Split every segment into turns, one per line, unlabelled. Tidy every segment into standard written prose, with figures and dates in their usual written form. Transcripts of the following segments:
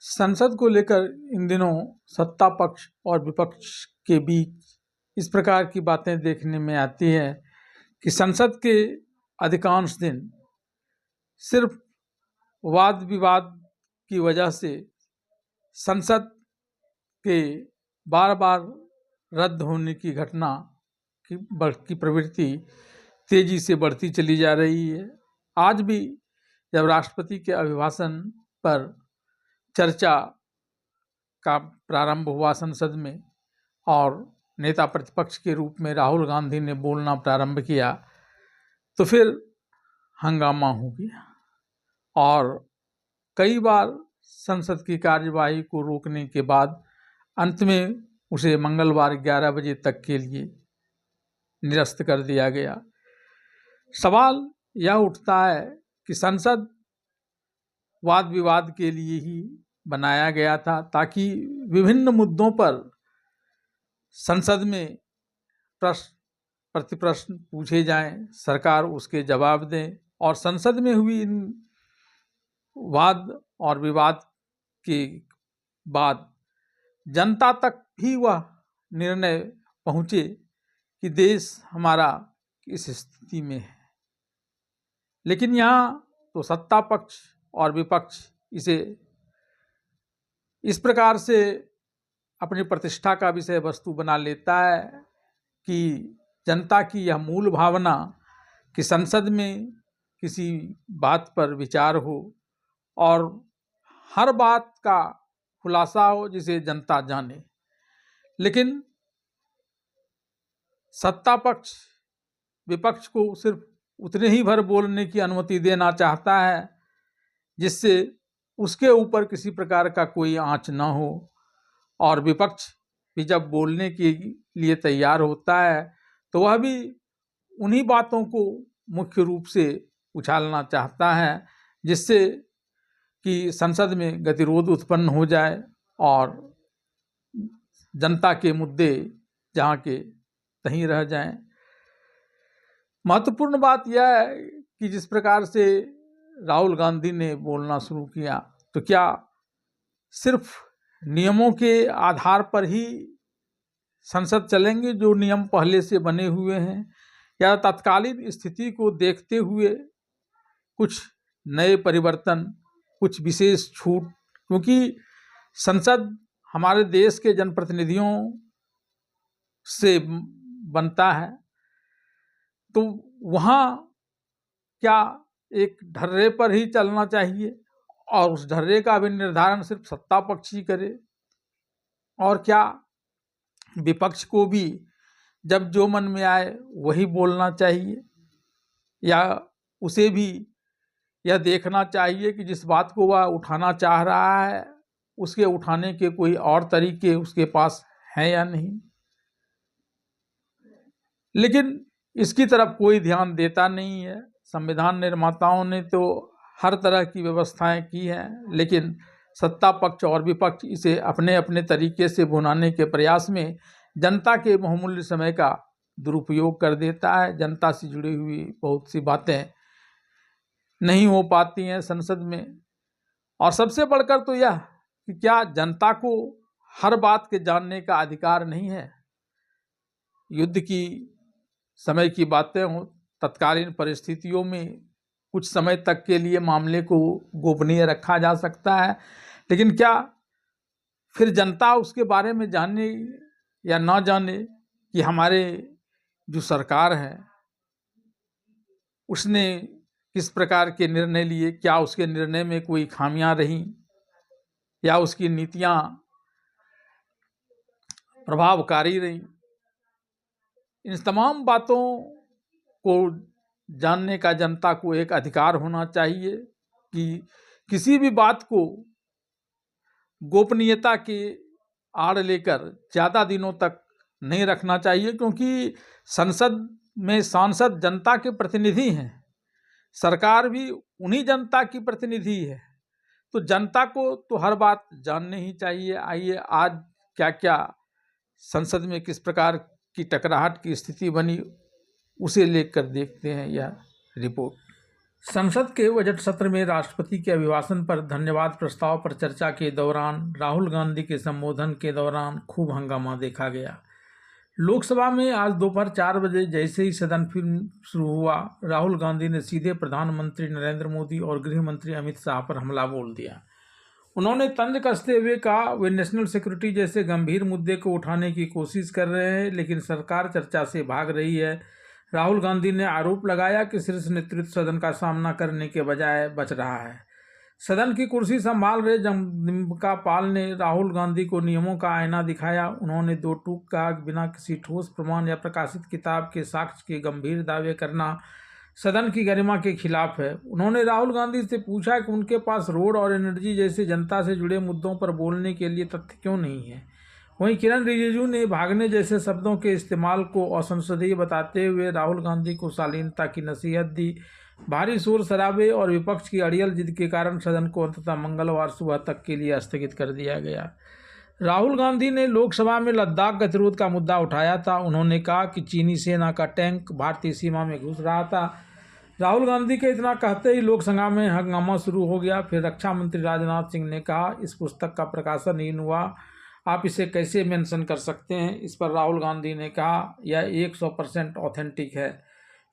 संसद को लेकर इन दिनों सत्ता पक्ष और विपक्ष के बीच इस प्रकार की बातें देखने में आती है कि संसद के अधिकांश दिन सिर्फ वाद विवाद की वजह से संसद के बार बार रद्द होने की घटना की प्रवृत्ति तेजी से बढ़ती चली जा रही है। आज भी जब राष्ट्रपति के अभिभाषण पर चर्चा का प्रारंभ हुआ संसद में और नेता प्रतिपक्ष के रूप में राहुल गांधी ने बोलना प्रारंभ किया तो फिर हंगामा हो गया और कई बार संसद की कार्यवाही को रोकने के बाद अंत में उसे मंगलवार 11 बजे तक के लिए निरस्त कर दिया गया। सवाल यह उठता है कि संसद वाद विवाद के लिए ही बनाया गया था ताकि विभिन्न मुद्दों पर संसद में प्रश्न प्रतिप्रश्न पूछे जाएं, सरकार उसके जवाब दें और संसद में हुई इन वाद और विवाद के बाद जनता तक भी वह निर्णय पहुँचे कि देश हमारा किस स्थिति में है। लेकिन यहाँ तो सत्ता पक्ष और विपक्ष इसे इस प्रकार से अपनी प्रतिष्ठा का विषय वस्तु बना लेता है कि जनता की यह मूल भावना कि संसद में किसी बात पर विचार हो और हर बात का खुलासा हो जिसे जनता जाने। लेकिन सत्ता पक्ष विपक्ष को सिर्फ उतने ही भर बोलने की अनुमति देना चाहता है जिससे उसके ऊपर किसी प्रकार का कोई आंच न हो और विपक्ष भी जब बोलने के लिए तैयार होता है तो वह भी उन्हीं बातों को मुख्य रूप से उछालना चाहता है जिससे कि संसद में गतिरोध उत्पन्न हो जाए और जनता के मुद्दे जहाँ के तहीं रह जाएं। महत्वपूर्ण बात यह है कि जिस प्रकार से राहुल गांधी ने बोलना शुरू किया तो क्या सिर्फ नियमों के आधार पर ही संसद चलेंगे जो नियम पहले से बने हुए हैं या तत्कालीन स्थिति को देखते हुए कुछ नए परिवर्तन कुछ विशेष छूट, क्योंकि संसद हमारे देश के जनप्रतिनिधियों से बनता है तो वहाँ क्या एक ढर्रे पर ही चलना चाहिए और उस ढर्रे का भी निर्धारण सिर्फ सत्ता पक्ष ही करे और क्या विपक्ष को भी जब जो मन में आए वही बोलना चाहिए या उसे भी यह देखना चाहिए कि जिस बात को वह उठाना चाह रहा है उसके उठाने के कोई और तरीके उसके पास हैं या नहीं। लेकिन इसकी तरफ कोई ध्यान देता नहीं है। संविधान निर्माताओं ने तो हर तरह की व्यवस्थाएं की हैं लेकिन सत्ता पक्ष और विपक्ष इसे अपने अपने तरीके से भुनाने के प्रयास में जनता के बहुमूल्य समय का दुरुपयोग कर देता है। जनता से जुड़ी हुई बहुत सी बातें नहीं हो पाती हैं संसद में और सबसे बढ़कर तो यह कि क्या जनता को हर बात के जानने का अधिकार नहीं है। युद्ध की समय की बातें हो, तत्कालीन परिस्थितियों में कुछ समय तक के लिए मामले को गोपनीय रखा जा सकता है लेकिन क्या फिर जनता उसके बारे में जाने या ना जाने कि हमारे जो सरकार है उसने किस प्रकार के निर्णय लिए, क्या उसके निर्णय में कोई खामियां रहीं या उसकी नीतियां प्रभावकारी रहीं। इन तमाम बातों को जानने का जनता को एक अधिकार होना चाहिए कि किसी भी बात को गोपनीयता के आड़ लेकर ज़्यादा दिनों तक नहीं रखना चाहिए क्योंकि संसद में सांसद जनता के प्रतिनिधि हैं, सरकार भी उन्हीं जनता की प्रतिनिधि है तो जनता को तो हर बात जाननी ही चाहिए। आइए आज क्या क्या संसद में किस प्रकार की टकराहट की स्थिति बनी उसे लेकर देखते हैं यह रिपोर्ट। संसद के बजट सत्र में राष्ट्रपति के अभिभाषण पर धन्यवाद प्रस्ताव पर चर्चा के दौरान राहुल गांधी के संबोधन के दौरान खूब हंगामा देखा गया। लोकसभा में आज दोपहर 4 बजे जैसे ही सदन फिर शुरू हुआ, राहुल गांधी ने सीधे प्रधानमंत्री नरेंद्र मोदी और गृह मंत्री अमित शाह पर हमला बोल दिया। उन्होंने तंज कसते हुए कहा, वे नेशनल सिक्योरिटी जैसे गंभीर मुद्दे को उठाने की कोशिश कर रहे हैं, लेकिन सरकार चर्चा से भाग रही है। राहुल गांधी ने आरोप लगाया कि शीर्ष नेतृत्व सदन का सामना करने के बजाय बच रहा है। सदन की कुर्सी संभाल रहे जगदम्बिका पाल ने राहुल गांधी को नियमों का आईना दिखाया। उन्होंने दो टूक कहा, बिना किसी ठोस प्रमाण या प्रकाशित किताब के साक्ष्य के गंभीर दावे करना सदन की गरिमा के खिलाफ है। उन्होंने राहुल गांधी से पूछा कि उनके पास रोड और एनर्जी जैसे जनता से जुड़े मुद्दों पर बोलने के लिए तथ्य क्यों नहीं है। वहीं किरण रिजिजू ने भागने जैसे शब्दों के इस्तेमाल को असंसदीय बताते हुए राहुल गांधी को शालीनता की नसीहत दी। भारी शोर शराबे और विपक्ष की अड़ियल जिद के कारण सदन को अंततः मंगलवार सुबह तक के लिए स्थगित कर दिया गया। राहुल गांधी ने लोकसभा में लद्दाख गतिरोध का मुद्दा उठाया था। उन्होंने कहा कि चीनी सेना का टैंक भारतीय सीमा में घुस रहा था। राहुल गांधी के इतना कहते ही लोकसभा में हंगामा शुरू हो गया। फिर रक्षा मंत्री राजनाथ सिंह ने कहा, इस पुस्तक का प्रकाशन ही हुआ, आप इसे कैसे मेंशन कर सकते हैं। इस पर राहुल गांधी ने कहा, यह 100% ऑथेंटिक है।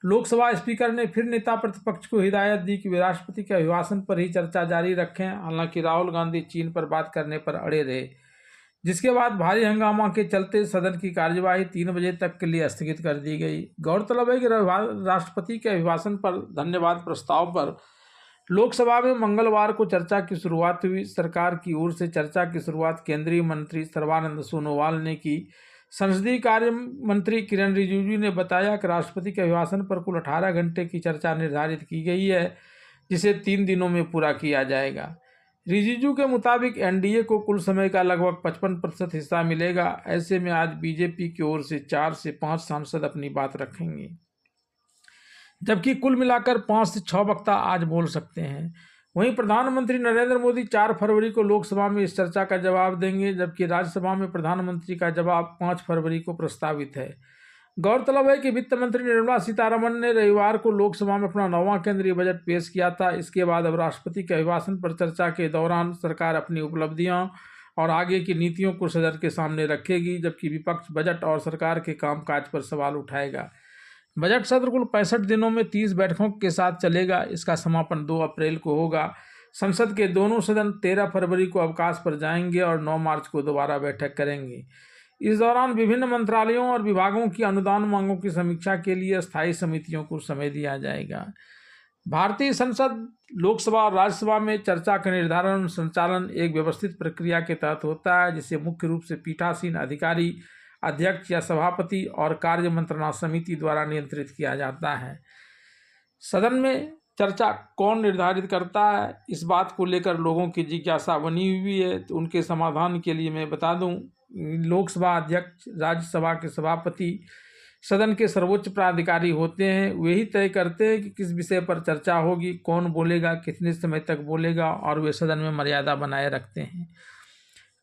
लोकसभा स्पीकर ने फिर नेता प्रतिपक्ष को हिदायत दी कि वे राष्ट्रपति के अभिभाषण पर ही चर्चा जारी रखें। हालांकि राहुल गांधी चीन पर बात करने पर अड़े रहे, जिसके बाद भारी हंगामा के चलते सदन की कार्यवाही 3 बजे तक के लिए स्थगित कर दी गई। गौरतलब है कि राष्ट्रपति के अभिभाषण पर धन्यवाद प्रस्ताव पर लोकसभा में मंगलवार को चर्चा की शुरुआत हुई। सरकार की ओर से चर्चा की शुरुआत केंद्रीय मंत्री सर्बानंद सोनोवाल ने की। संसदीय कार्य मंत्री किरण रिजिजू ने बताया कि राष्ट्रपति के अभिभाषण पर कुल 18 घंटे की चर्चा निर्धारित की गई है, जिसे 3 दिनों में पूरा किया जाएगा। रिजिजू के मुताबिक एनडीए को कुल समय का लगभग 55% हिस्सा मिलेगा। ऐसे में आज बीजेपी की ओर से 4 से 5 सांसद अपनी बात रखेंगे, जबकि कुल मिलाकर 5 से 6 वक्ता आज बोल सकते हैं। वहीं प्रधानमंत्री नरेंद्र मोदी 4 फरवरी को लोकसभा में इस चर्चा का जवाब देंगे, जबकि राज्यसभा में प्रधानमंत्री का जवाब 5 फरवरी को प्रस्तावित है। गौरतलब है कि वित्त मंत्री निर्मला सीतारमण ने रविवार को लोकसभा में अपना 9वां केंद्रीय बजट पेश किया था। इसके बाद अब राष्ट्रपति के अभिभाषण पर चर्चा के दौरान सरकार अपनी उपलब्धियां और आगे की नीतियों को सदन के सामने रखेगी, जबकि विपक्ष बजट और सरकार के कामकाज पर सवाल उठाएगा। बजट सत्र कुल 65 दिनों में 30 बैठकों के साथ चलेगा। इसका समापन 2 अप्रैल को होगा। संसद के दोनों सदन 13 फरवरी को अवकाश पर जाएंगे और 9 मार्च को दोबारा बैठक करेंगे। इस दौरान विभिन्न मंत्रालयों और विभागों की अनुदान मांगों की समीक्षा के लिए स्थायी समितियों को समय दिया जाएगा। भारतीय संसद, लोकसभा और राज्यसभा में चर्चा का निर्धारण और संचालन एक व्यवस्थित प्रक्रिया के तहत होता है, जिसे मुख्य रूप से पीठासीन अधिकारी, अध्यक्ष या सभापति और कार्य मंत्रणा समिति द्वारा नियंत्रित किया जाता है। सदन में चर्चा कौन निर्धारित करता है, इस बात को लेकर लोगों की जिज्ञासा बनी हुई है। तो उनके समाधान के लिए मैं बता दूं, लोकसभा अध्यक्ष, राज्यसभा के सभापति सदन के सर्वोच्च प्राधिकारी होते हैं। वे ही तय करते हैं कि किस विषय पर चर्चा होगी, कौन बोलेगा, कितने समय तक बोलेगा, और वे सदन में मर्यादा बनाए रखते हैं।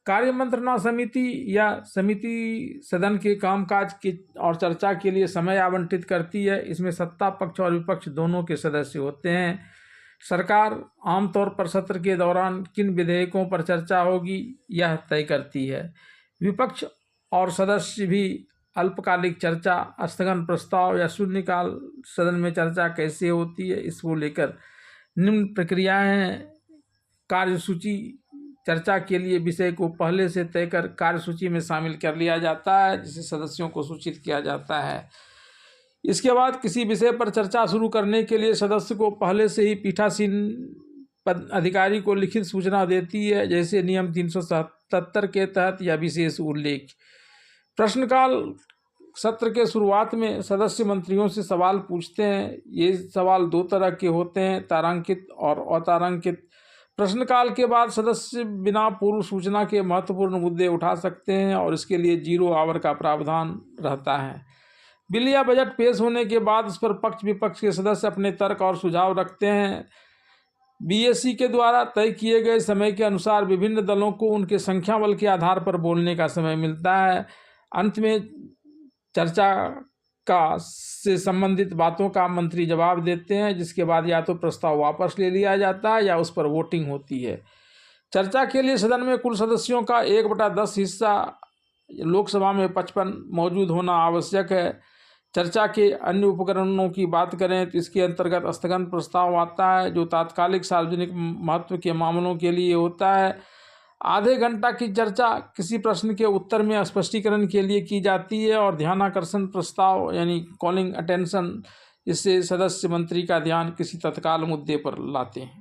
कार्य मंत्रणा समिति या समिति सदन के कामकाज की और चर्चा के लिए समय आवंटित करती है। इसमें सत्ता पक्ष और विपक्ष दोनों के सदस्य होते हैं। सरकार आमतौर पर सत्र के दौरान किन विधेयकों पर चर्चा होगी, यह तय करती है। विपक्ष और सदस्य भी अल्पकालिक चर्चा, स्थगन प्रस्ताव या शून्यकाल सदन में चर्चा कैसे होती है, इसको लेकर निम्न प्रक्रियाएं हैं। कार्यसूची चर्चा के लिए विषय को पहले से तय कर कार्यसूची में शामिल कर लिया जाता है, जिसे सदस्यों को सूचित किया जाता है। इसके बाद किसी विषय पर चर्चा शुरू करने के लिए सदस्य को पहले से ही पीठासीन अधिकारी को लिखित सूचना देती है, जैसे नियम 377 के तहत या विशेष उल्लेख। प्रश्नकाल सत्र के शुरुआत में सदस्य मंत्रियों से सवाल पूछते हैं। ये सवाल 2 तरह के होते हैं, तारांकित और अतारांकित। प्रश्नकाल के बाद सदस्य बिना पूर्व सूचना के महत्वपूर्ण मुद्दे उठा सकते हैं और इसके लिए 0 आवर का प्रावधान रहता है। बिल या बजट पेश होने के बाद उस पर पक्ष विपक्ष के सदस्य अपने तर्क और सुझाव रखते हैं। बीएससी के द्वारा तय किए गए समय के अनुसार विभिन्न दलों को उनके संख्या बल के आधार पर बोलने का समय मिलता है। अंत में चर्चा का से संबंधित बातों का मंत्री जवाब देते हैं, जिसके बाद या तो प्रस्ताव वापस ले लिया जाता है या उस पर वोटिंग होती है। चर्चा के लिए सदन में कुल सदस्यों का 1/10 हिस्सा, लोकसभा में 55 मौजूद होना आवश्यक है। चर्चा के अन्य उपकरणों की बात करें तो इसके अंतर्गत स्थगन प्रस्ताव आता है, जो तात्कालिक सार्वजनिक महत्व के मामलों के लिए होता है। आधे घंटा की चर्चा किसी प्रश्न के उत्तर में स्पष्टीकरण के लिए की जाती है। और ध्यानाकर्षण प्रस्ताव यानी कॉलिंग अटेंशन, इससे सदस्य मंत्री का ध्यान किसी तत्काल मुद्दे पर लाते हैं।